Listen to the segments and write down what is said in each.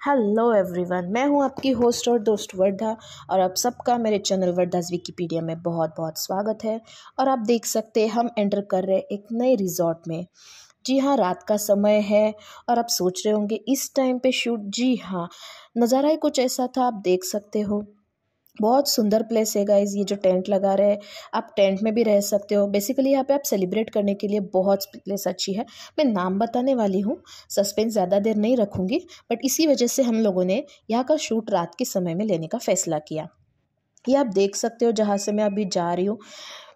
Hello everyone, मैं हूं आपकी होस्ट और दोस्त वर्धा और आप सबका मेरे चैनल वर्धास विकीपीडिया में बहुत बहुत स्वागत है। और आप देख सकते हैं हम एंटर कर रहे हैं एक नए रिजॉर्ट में। जी हाँ, रात का समय है और आप सोच रहे होंगे इस टाइम पे शूट। जी हाँ, नज़ारा ही कुछ ऐसा था, आप देख सकते हो। बहुत सुंदर प्लेस है गाइज। ये जो टेंट लगा रहे हैं, आप टेंट में भी रह सकते हो। बेसिकली यहाँ पे आप सेलिब्रेट करने के लिए बहुत प्लेस अच्छी है। मैं नाम बताने वाली हूँ, सस्पेंस ज़्यादा देर नहीं रखूँगी, बट इसी वजह से हम लोगों ने यहाँ का शूट रात के समय में लेने का फैसला किया। ये आप देख सकते हो जहाँ से मैं अभी जा रही हूँ।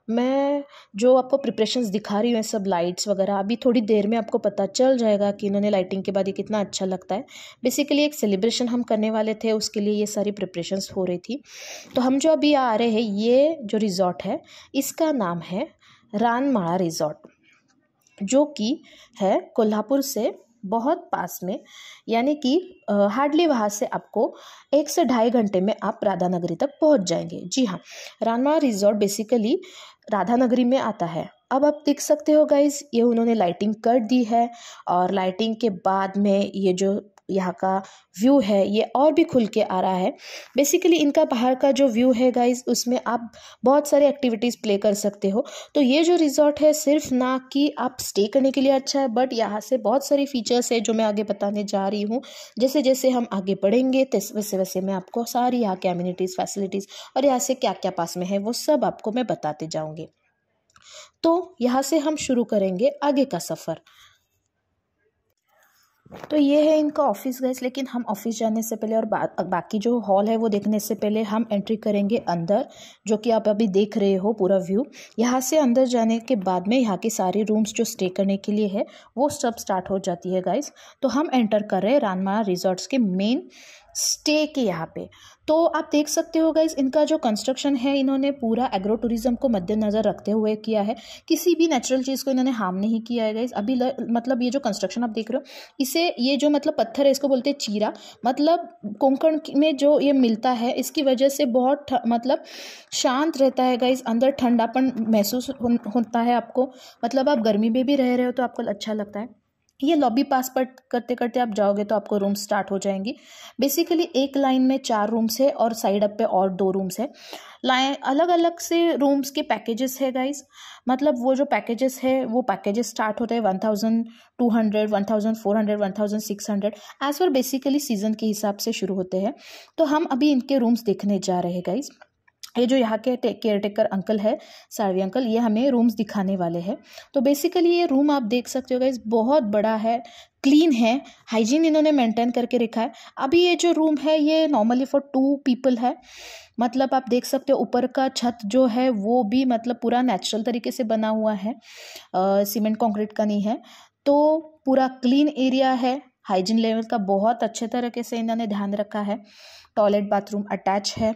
मैं जो आपको प्रिपरेशंस दिखा रही हूँ, सब लाइट्स वगैरह, अभी थोड़ी देर में आपको पता चल जाएगा कि इन्होंने लाइटिंग के बाद ये कितना अच्छा लगता है। बेसिकली एक सेलिब्रेशन हम करने वाले थे, उसके लिए ये सारी प्रिपरेशंस हो रही थी। तो हम जो अभी आ रहे हैं, ये जो रिज़ॉर्ट है इसका नाम है रानमाळा रिज़ॉर्ट, जो कि है कोल्हापुर से बहुत पास में, यानी कि हार्डली वहाँ से आपको 1 से 2.5 घंटे में आप राधानगरी तक पहुँच जाएंगे। जी हाँ, रानमाळा रिज़ॉर्ट बेसिकली राधानगरी में आता है। अब आप देख सकते हो गाइज, ये उन्होंने लाइटिंग कर दी है और लाइटिंग के बाद में ये जो यहाँ का व्यू है ये और भी खुल के आ रहा है। बेसिकली इनका बाहर का जो व्यू है गाइज, उसमें आप बहुत सारे एक्टिविटीज़ प्ले कर सकते हो। तो ये जो रिज़ॉर्ट है सिर्फ ना कि आप स्टे करने के लिए अच्छा है, बट यहाँ से बहुत सारी फीचर्स है जो मैं आगे बताने जा रही हूँ। जैसे जैसे हम आगे बढ़ेंगे वैसे वैसे मैं आपको सारी यहाँ के एमिनिटीज़, फैसिलिटीज़ और यहाँ से क्या क्या पास में है वो सब आपको मैं बताते जाऊँगी। तो यहाँ से हम शुरू करेंगे आगे का सफ़र। तो ये है इनका ऑफिस गाइस, लेकिन हम ऑफिस जाने से पहले और बाकी जो हॉल है वो देखने से पहले हम एंट्री करेंगे अंदर, जो कि आप अभी देख रहे हो पूरा व्यू। यहाँ से अंदर जाने के बाद में यहाँ के सारे रूम्स जो स्टे करने के लिए है वो सब स्टार्ट हो जाती है गाइस। तो हम एंटर कर रहे हैं रानमाळा रिजॉर्ट्स के मेन स्टे के यहाँ पे। तो आप देख सकते हो गाइस, इनका जो कंस्ट्रक्शन है इन्होंने पूरा एग्रो टूरिज्म को मद्देनज़र रखते हुए किया है। किसी भी नेचुरल चीज़ को इन्होंने हार्म नहीं किया है गाइस। अभी मतलब ये जो कंस्ट्रक्शन आप देख रहे हो, इसे ये जो मतलब पत्थर है इसको बोलते हैं चीरा। मतलब कोंकण में जो ये मिलता है इसकी वजह से बहुत मतलब शांत रहता है गाइस। अंदर ठंडापन महसूस होता है आपको, मतलब आप गर्मी में भी रह रहे हो तो आपको अच्छा लगता है। ये लॉबी पास पर करते करते आप जाओगे तो आपको रूम स्टार्ट हो जाएंगी। बेसिकली एक लाइन में 4 रूम्स है और साइड अप पे और 2 रूम्स है। लाइन अलग अलग से रूम्स के पैकेजेस है गाइस। मतलब वो जो पैकेजेस है वो पैकेजेस स्टार्ट होते हैं 1200, 1400, 1600 एज पर बेसिकली सीजन के हिसाब से शुरू होते हैं। तो हम अभी इनके रूम्स देखने जा रहे हैं गाइस। ये जो यहाँ के केयर टेकर अंकल है, सार्वी अंकल, ये हमें रूम्स दिखाने वाले हैं। तो बेसिकली ये रूम आप देख सकते हो गाइस, बहुत बड़ा है, क्लीन है, हाइजीन इन्होंने मेंटेन करके रखा है। अभी ये जो रूम है ये नॉर्मली फॉर 2 पीपल है। मतलब आप देख सकते हो ऊपर का छत जो है वो भी मतलब पूरा नेचुरल तरीके से बना हुआ है, सीमेंट कंक्रीट का नहीं है। तो पूरा क्लीन एरिया है, हाइजीन लेवल का बहुत अच्छे तरीके से इन्होंने ध्यान रखा है। टॉयलेट बाथरूम अटैच है,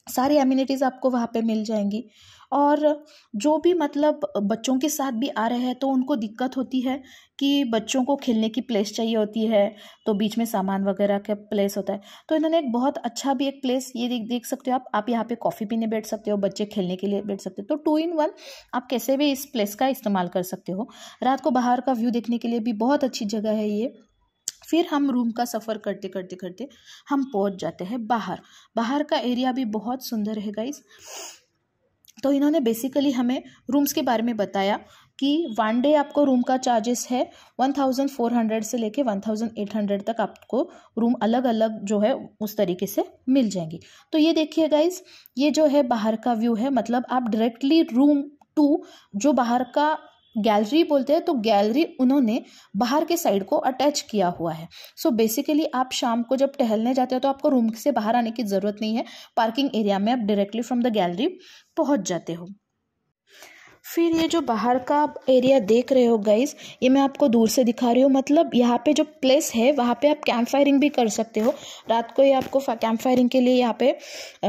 सारी एमिनिटीज़ आपको वहाँ पे मिल जाएंगी। और जो भी मतलब बच्चों के साथ भी आ रहे हैं तो उनको दिक्कत होती है कि बच्चों को खेलने की प्लेस चाहिए होती है, तो बीच में सामान वगैरह का प्लेस होता है। तो इन्होंने एक बहुत अच्छा भी एक प्लेस ये देख सकते हो आप यहाँ पे कॉफ़ी पीने बैठ सकते हो, बच्चे खेलने के लिए बैठ सकते हो। तो 2 in 1 आप कैसे भी इस प्लेस का इस्तेमाल कर सकते हो। रात को बाहर का व्यू देखने के लिए भी बहुत अच्छी जगह है ये। फिर हम रूम का सफ़र करते करते करते हम पहुंच जाते हैं बाहर। बाहर का एरिया भी बहुत सुंदर है गाइस। तो इन्होंने बेसिकली हमें रूम्स के बारे में बताया कि 1 डे आपको रूम का चार्जेस है 1400 से लेके 1800 तक आपको रूम अलग अलग जो है उस तरीके से मिल जाएंगी। तो ये देखिए गाइस, ये जो है बाहर का व्यू है। मतलब आप डायरेक्टली रूम 2 जो बाहर का गैलरी बोलते हैं, तो गैलरी उन्होंने बाहर के साइड को अटैच किया हुआ है। सो बेसिकली आप शाम को जब टहलने जाते हो तो आपको रूम से बाहर आने की ज़रूरत नहीं है, पार्किंग एरिया में आप डायरेक्टली फ्रॉम द गैलरी पहुंच जाते हो। फिर ये जो बाहर का एरिया देख रहे हो गाइस, ये मैं आपको दूर से दिखा रही हूँ। मतलब यहाँ पे जो प्लेस है वहाँ पे आप कैंप फायरिंग भी कर सकते हो। रात को ये आपको कैंप फायरिंग के लिए यहाँ पे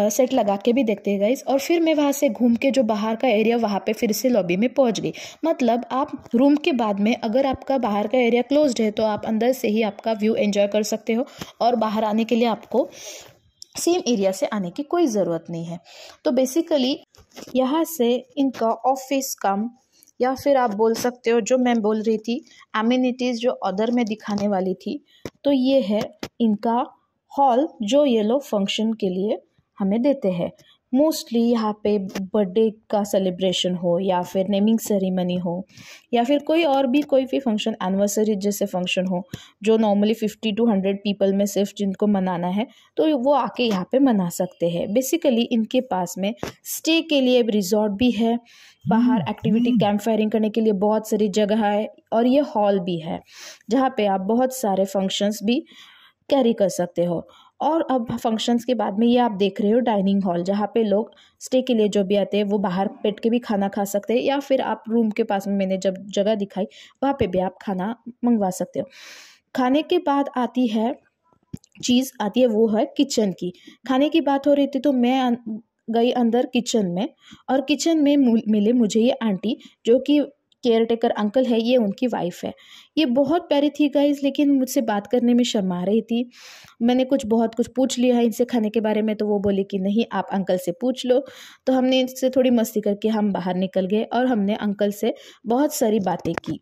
सेट लगा के भी देखते हैं गाइस। और फिर मैं वहाँ से घूम के जो बाहर का एरिया वहाँ पे फिर से लॉबी में पहुँच गई। मतलब आप रूम के बाद में अगर आपका बाहर का एरिया क्लोज्ड है तो आप अंदर से ही आपका व्यू एंजॉय कर सकते हो और बाहर आने के लिए आपको सेम एरिया से आने की कोई ज़रूरत नहीं है। तो बेसिकली यहाँ से इनका ऑफिस कम या फिर आप बोल सकते हो जो मैं बोल रही थी एमिनिटीज़ जो अदर में दिखाने वाली थी, तो ये है इनका हॉल जो ये लोग फंक्शन के लिए हमें देते हैं। मोस्टली यहाँ पे बर्थडे का सेलिब्रेशन हो या फिर नेमिंग सेरेमनी हो या फिर कोई भी फंक्शन, एनिवर्सरी जैसे फंक्शन हो जो नॉर्मली 50 to 100 पीपल में सिर्फ जिनको मनाना है, तो वो आके यहाँ पे मना सकते हैं। बेसिकली इनके पास में स्टे के लिए रिजॉर्ट भी है, बाहर एक्टिविटी कैंप फायरिंग करने के लिए बहुत सारी जगह है, और ये हॉल भी है जहाँ पे आप बहुत सारे फंक्शंस भी कैरी कर सकते हो। और अब फंक्शंस के बाद में ये आप देख रहे हो डाइनिंग हॉल, जहाँ पे लोग स्टे के लिए जो भी आते हैं वो बाहर बैठ के भी खाना खा सकते हैं, या फिर आप रूम के पास में मैंने जब जगह दिखाई वहाँ पे भी आप खाना मंगवा सकते हो। खाने के बाद आती है वो है किचन की। खाने की बात हो रही थी तो मैं गई अंदर किचन में, और किचन में मिले मुझे ये आंटी जो कि केयर टेकर अंकल है, ये उनकी वाइफ है। ये बहुत प्यारी थी गाइस, लेकिन मुझसे बात करने में शर्मा रही थी। मैंने बहुत कुछ पूछ लिया है इनसे खाने के बारे में, तो वो बोली कि नहीं आप अंकल से पूछ लो। तो हमने इनसे थोड़ी मस्ती करके हम बाहर निकल गए और हमने अंकल से बहुत सारी बातें की।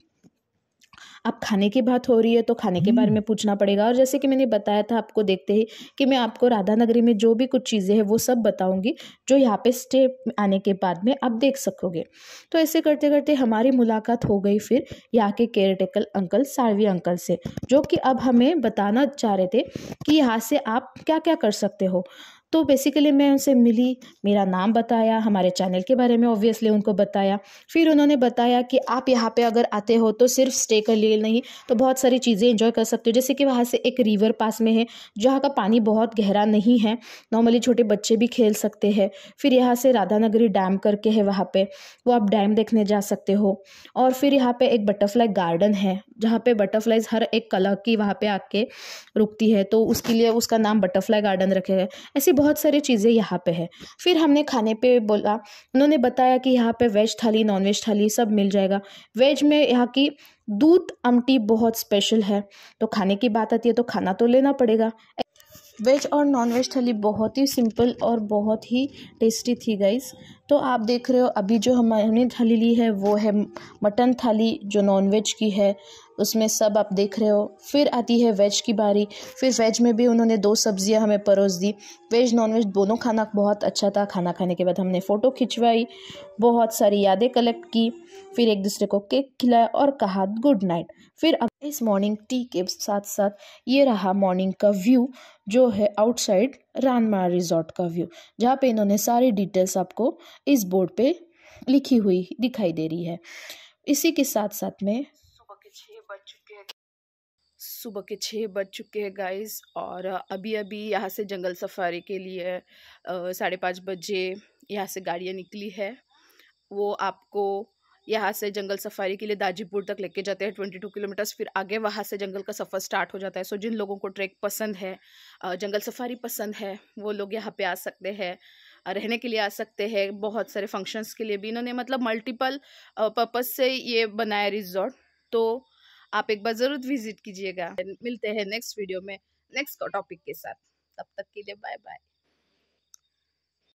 अब खाने की बात हो रही है तो खाने के बारे में पूछना पड़ेगा, और जैसे कि मैंने बताया था आपको देखते ही कि मैं आपको राधा नगरी में जो भी कुछ चीज़ें हैं वो सब बताऊंगी जो यहाँ पे स्टे आने के बाद में आप देख सकोगे। तो ऐसे करते करते हमारी मुलाकात हो गई फिर यहाँ के care taker uncle Salvi uncle से, जो कि अब हमें बताना चाह रहे थे कि यहाँ से आप क्या क्या कर सकते हो। तो बेसिकली मैं उनसे मिली, मेरा नाम बताया, हमारे चैनल के बारे में ऑब्वियसली उनको बताया। फिर उन्होंने बताया कि आप यहाँ पे अगर आते हो तो सिर्फ स्टे के लिए नहीं, तो बहुत सारी चीज़ें एंजॉय कर सकते हो। जैसे कि वहाँ से एक रिवर पास में है जहाँ का पानी बहुत गहरा नहीं है, नॉर्मली छोटे बच्चे भी खेल सकते हैं। फिर यहाँ से राधानगरी डैम करके है वहाँ पे, वो आप डैम देखने जा सकते हो। और फिर यहाँ पे एक बटरफ्लाई गार्डन है जहाँ पे बटरफ्लाइज हर एक कलर की वहाँ पे आके रुकती है, तो उसके लिए उसका नाम बटरफ्लाई गार्डन रखे गए। ऐसी बहुत सारी चीज़ें यहाँ पे है। फिर हमने खाने पे बोला, उन्होंने बताया कि यहाँ पे वेज थाली नॉन वेज थाली सब मिल जाएगा। वेज में यहाँ की दूध आमटी बहुत स्पेशल है। तो खाने की बात आती है तो खाना तो लेना पड़ेगा। वेज और नॉन वेज थाली बहुत ही सिंपल और बहुत ही टेस्टी थी गाइस। तो आप देख रहे हो अभी जो हमने थाली ली है वो है मटन थाली जो नॉन वेज की है, उसमें सब आप देख रहे हो। फिर आती है वेज की बारी। फिर वेज में भी उन्होंने 2 सब्जियां हमें परोस दी। वेज नॉन वेज दोनों खाना बहुत अच्छा था। खाना खाने के बाद हमने फ़ोटो खिंचवाई, बहुत सारी यादें कलेक्ट की, फिर एक दूसरे को केक खिलाया और कहा गुड नाइट। फिर अब इस मॉर्निंग टी के साथ साथ ये रहा मॉर्निंग का व्यू जो है आउटसाइड रानमा रिजॉर्ट का व्यू, जहाँ पे इन्होंने सारी डिटेल्स आपको इस बोर्ड पे लिखी हुई दिखाई दे रही है। इसी के साथ साथ में सुबह के 6 बज चुके हैं गाइस, और अभी अभी यहाँ से जंगल सफारी के लिए 5:30 बजे यहाँ से गाड़ियाँ निकली है। वो आपको यहाँ से जंगल सफारी के लिए दाजीपुर तक लेके जाते हैं 22 किलोमीटर्स। फिर आगे वहाँ से जंगल का सफ़र स्टार्ट हो जाता है। सो जिन लोगों को ट्रैक पसंद है, जंगल सफारी पसंद है, वो लोग यहाँ पे आ सकते हैं, रहने के लिए आ सकते हैं। बहुत सारे फंक्शंस के लिए भी इन्होंने मतलब मल्टीपल पर्पज़ से ये बनाया रिजॉर्ट। तो आप एक बार ज़रूर विजिट कीजिएगा। मिलते हैं नेक्स्ट वीडियो में नेक्स्ट टॉपिक के साथ। तब तक के लिए बाय बाय।